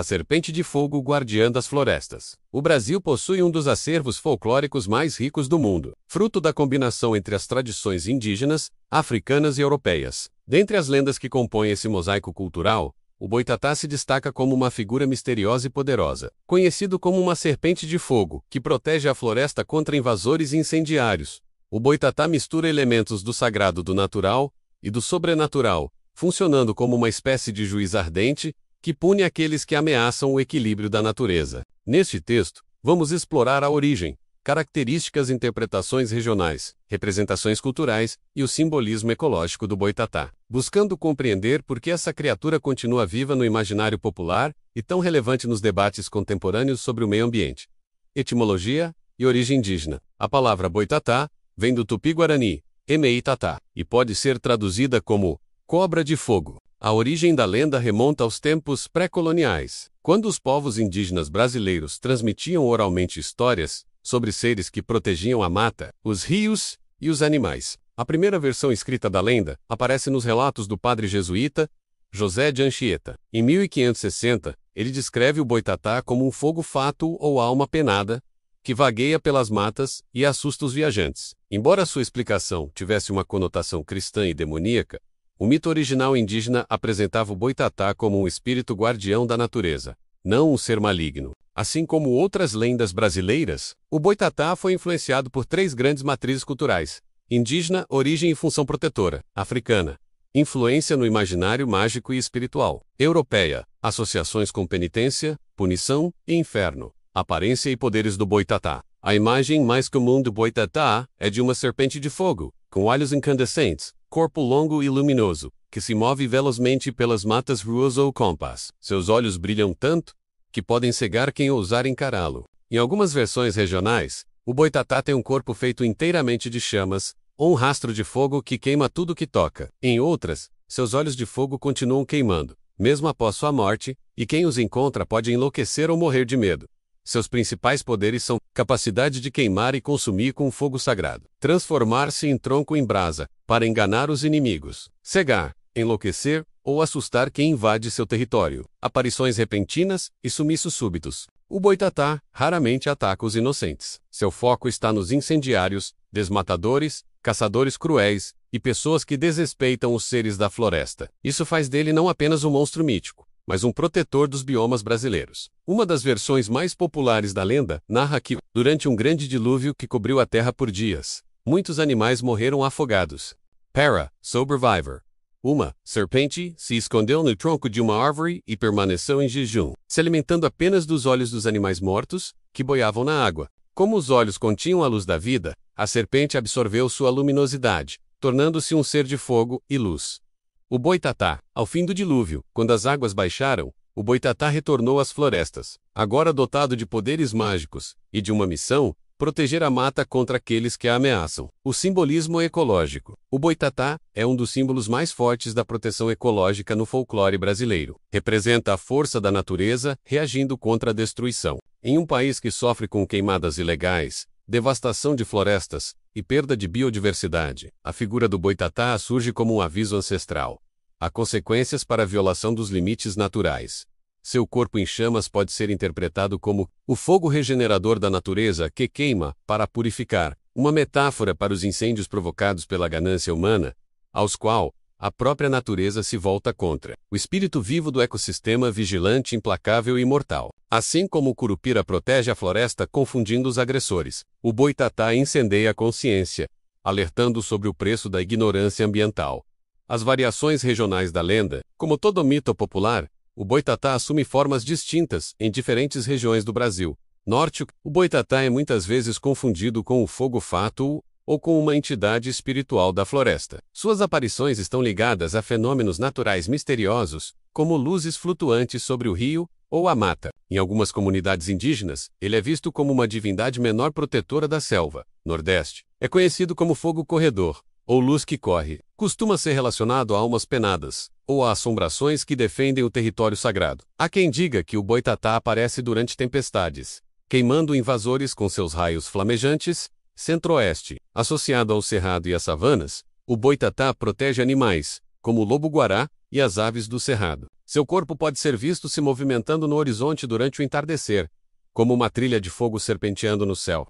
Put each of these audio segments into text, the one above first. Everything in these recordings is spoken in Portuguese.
a serpente de fogo guardiã das florestas. O Brasil possui um dos acervos folclóricos mais ricos do mundo, fruto da combinação entre as tradições indígenas, africanas e europeias. Dentre as lendas que compõem esse mosaico cultural, o boitatá se destaca como uma figura misteriosa e poderosa, conhecido como uma serpente de fogo, que protege a floresta contra invasores e incendiários. O boitatá mistura elementos do sagrado do natural e do sobrenatural, funcionando como uma espécie de juiz ardente, que pune aqueles que ameaçam o equilíbrio da natureza. Neste texto, vamos explorar a origem, características e interpretações regionais, representações culturais e o simbolismo ecológico do boitatá, buscando compreender por que essa criatura continua viva no imaginário popular e tão relevante nos debates contemporâneos sobre o meio ambiente. Etimologia e origem indígena. A palavra boitatá vem do tupi-guarani, emeitatá, e pode ser traduzida como cobra de fogo. A origem da lenda remonta aos tempos pré-coloniais, quando os povos indígenas brasileiros transmitiam oralmente histórias sobre seres que protegiam a mata, os rios e os animais. A primeira versão escrita da lenda aparece nos relatos do padre jesuíta José de Anchieta. Em 1560, ele descreve o boitatá como um fogo fátuo ou alma penada, que vagueia pelas matas e assusta os viajantes. Embora sua explicação tivesse uma conotação cristã e demoníaca, o mito original indígena apresentava o boitatá como um espírito guardião da natureza, não um ser maligno. Assim como outras lendas brasileiras, o boitatá foi influenciado por três grandes matrizes culturais: indígena, origem e função protetora; africana, influência no imaginário mágico e espiritual; europeia, associações com penitência, punição e inferno; aparência e poderes do boitatá. A imagem mais comum do boitatá é de uma serpente de fogo, com olhos incandescentes, corpo longo e luminoso, que se move velozmente pelas matas, ruas ou campas. Seus olhos brilham tanto que podem cegar quem ousar encará-lo. Em algumas versões regionais, o boitatá tem um corpo feito inteiramente de chamas, ou um rastro de fogo que queima tudo que toca. Em outras, seus olhos de fogo continuam queimando, mesmo após sua morte, e quem os encontra pode enlouquecer ou morrer de medo. Seus principais poderes são capacidade de queimar e consumir com fogo sagrado, transformar-se em tronco em brasa, para enganar os inimigos, cegar, enlouquecer ou assustar quem invade seu território, aparições repentinas e sumiços súbitos. O boitatá raramente ataca os inocentes. Seu foco está nos incendiários, desmatadores, caçadores cruéis e pessoas que desrespeitam os seres da floresta. Isso faz dele não apenas um monstro mítico, mas um protetor dos biomas brasileiros. Uma das versões mais populares da lenda narra que, durante um grande dilúvio que cobriu a terra por dias, muitos animais morreram afogados. Para Survivor. Uma serpente se escondeu no tronco de uma árvore e permaneceu em jejum, se alimentando apenas dos olhos dos animais mortos, que boiavam na água. Como os olhos continham a luz da vida, a serpente absorveu sua luminosidade, tornando-se um ser de fogo e luz. O boitatá, ao fim do dilúvio, quando as águas baixaram, o boitatá retornou às florestas, agora dotado de poderes mágicos e de uma missão: proteger a mata contra aqueles que a ameaçam. O simbolismo ecológico. O boitatá é um dos símbolos mais fortes da proteção ecológica no folclore brasileiro. Representa a força da natureza reagindo contra a destruição. Em um país que sofre com queimadas ilegais, devastação de florestas e perda de biodiversidade, a figura do boitatá surge como um aviso ancestral. Há consequências para a violação dos limites naturais. Seu corpo em chamas pode ser interpretado como o fogo regenerador da natureza que queima para purificar, uma metáfora para os incêndios provocados pela ganância humana, aos qual a própria natureza se volta contra. O espírito vivo do ecossistema vigilante, implacável e imortal. Assim como o curupira protege a floresta confundindo os agressores, o boitatá incendeia a consciência, alertando sobre o preço da ignorância ambiental. As variações regionais da lenda, como todo mito popular, o boitatá assume formas distintas em diferentes regiões do Brasil. Norte, o boitatá é muitas vezes confundido com o fogo fátuo ou com uma entidade espiritual da floresta. Suas aparições estão ligadas a fenômenos naturais misteriosos, como luzes flutuantes sobre o rio ou a mata. Em algumas comunidades indígenas, ele é visto como uma divindade menor protetora da selva. Nordeste, é conhecido como fogo corredor, ou luz que corre. Costuma ser relacionado a almas penadas, ou a assombrações que defendem o território sagrado. Há quem diga que o boitatá aparece durante tempestades, queimando invasores com seus raios flamejantes. Centro-Oeste, associado ao cerrado e às savanas, o boitatá protege animais, como o lobo-guará e as aves do cerrado. Seu corpo pode ser visto se movimentando no horizonte durante o entardecer, como uma trilha de fogo serpenteando no céu.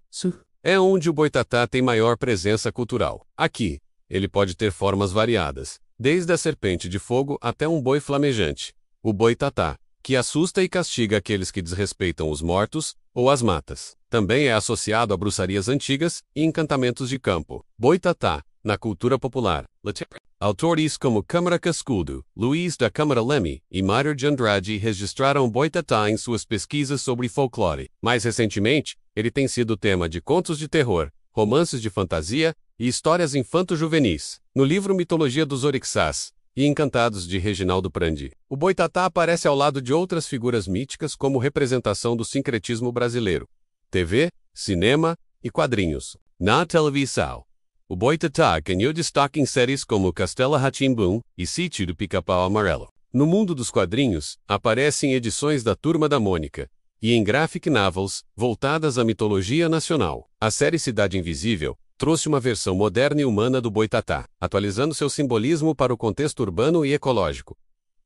É onde o boitatá tem maior presença cultural. Aqui, ele pode ter formas variadas, desde a serpente de fogo até um boi flamejante. O boitatá, que assusta e castiga aqueles que desrespeitam os mortos ou as matas. Também é associado a bruxarias antigas e encantamentos de campo. Boitatá, na cultura popular. Autores como Câmara Cascudo, Luís da Câmara Leme e Mário de Andrade registraram o boitatá em suas pesquisas sobre folclore. Mais recentemente, ele tem sido tema de contos de terror, romances de fantasia e histórias infanto-juvenis. No livro Mitologia dos Orixás e Encantados de Reginaldo Prandi, o boitatá aparece ao lado de outras figuras míticas como representação do sincretismo brasileiro. TV, cinema e quadrinhos. Na televisão, o boitatá ganhou destaque em séries como Castelo Rá-Tim-Bum e Sítio do Pica-Pau Amarelo. No mundo dos quadrinhos, aparece em edições da Turma da Mônica e em graphic novels voltadas à mitologia nacional. A série Cidade Invisível trouxe uma versão moderna e humana do boitatá, atualizando seu simbolismo para o contexto urbano e ecológico.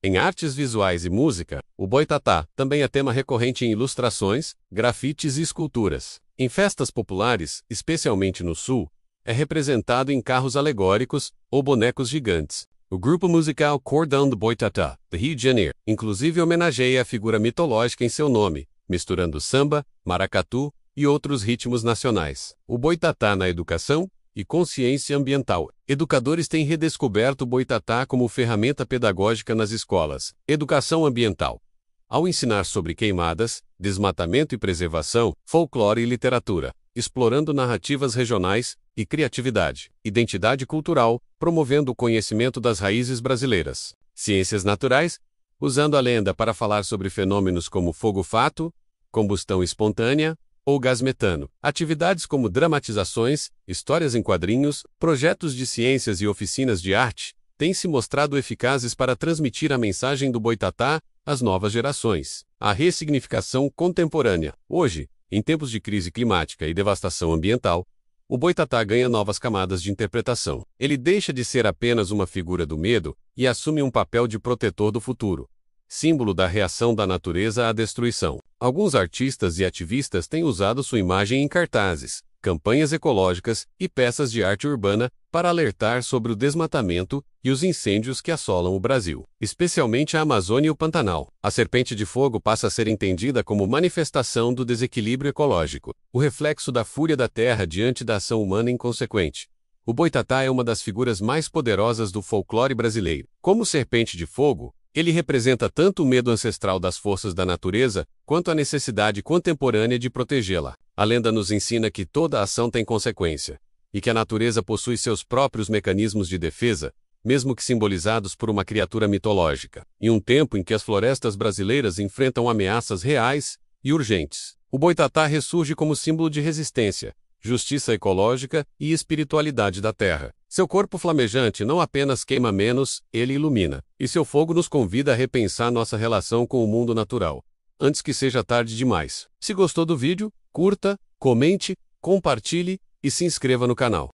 Em artes visuais e música, o boitatá também é tema recorrente em ilustrações, grafites e esculturas. Em festas populares, especialmente no Sul, é representado em carros alegóricos ou bonecos gigantes. O grupo musical Cordão do Boitatá, do Rio de Janeiro, inclusive homenageia a figura mitológica em seu nome, misturando samba, maracatu e outros ritmos nacionais. O boitatá na educação e consciência ambiental. Educadores têm redescoberto o boitatá como ferramenta pedagógica nas escolas. Educação ambiental. Ao ensinar sobre queimadas, desmatamento e preservação, folclore e literatura, explorando narrativas regionais e criatividade. Identidade cultural, promovendo o conhecimento das raízes brasileiras. Ciências naturais, usando a lenda para falar sobre fenômenos como fogo-fato, combustão espontânea ou gás metano. Atividades como dramatizações, histórias em quadrinhos, projetos de ciências e oficinas de arte têm se mostrado eficazes para transmitir a mensagem do boitatá às novas gerações. A ressignificação contemporânea. Hoje, em tempos de crise climática e devastação ambiental, o boitatá ganha novas camadas de interpretação. Ele deixa de ser apenas uma figura do medo e assume um papel de protetor do futuro, símbolo da reação da natureza à destruição. Alguns artistas e ativistas têm usado sua imagem em cartazes, campanhas ecológicas e peças de arte urbana para alertar sobre o desmatamento e os incêndios que assolam o Brasil, especialmente a Amazônia e o Pantanal. A serpente de fogo passa a ser entendida como manifestação do desequilíbrio ecológico, o reflexo da fúria da terra diante da ação humana inconsequente. O boitatá é uma das figuras mais poderosas do folclore brasileiro. Como serpente de fogo, ele representa tanto o medo ancestral das forças da natureza, quanto a necessidade contemporânea de protegê-la. A lenda nos ensina que toda ação tem consequência, e que a natureza possui seus próprios mecanismos de defesa, mesmo que simbolizados por uma criatura mitológica. Em um tempo em que as florestas brasileiras enfrentam ameaças reais e urgentes, o boitatá ressurge como símbolo de resistência, justiça ecológica e espiritualidade da terra. Seu corpo flamejante não apenas queima menos, ele ilumina. E seu fogo nos convida a repensar nossa relação com o mundo natural, antes que seja tarde demais. Se gostou do vídeo, curta, comente, compartilhe e se inscreva no canal.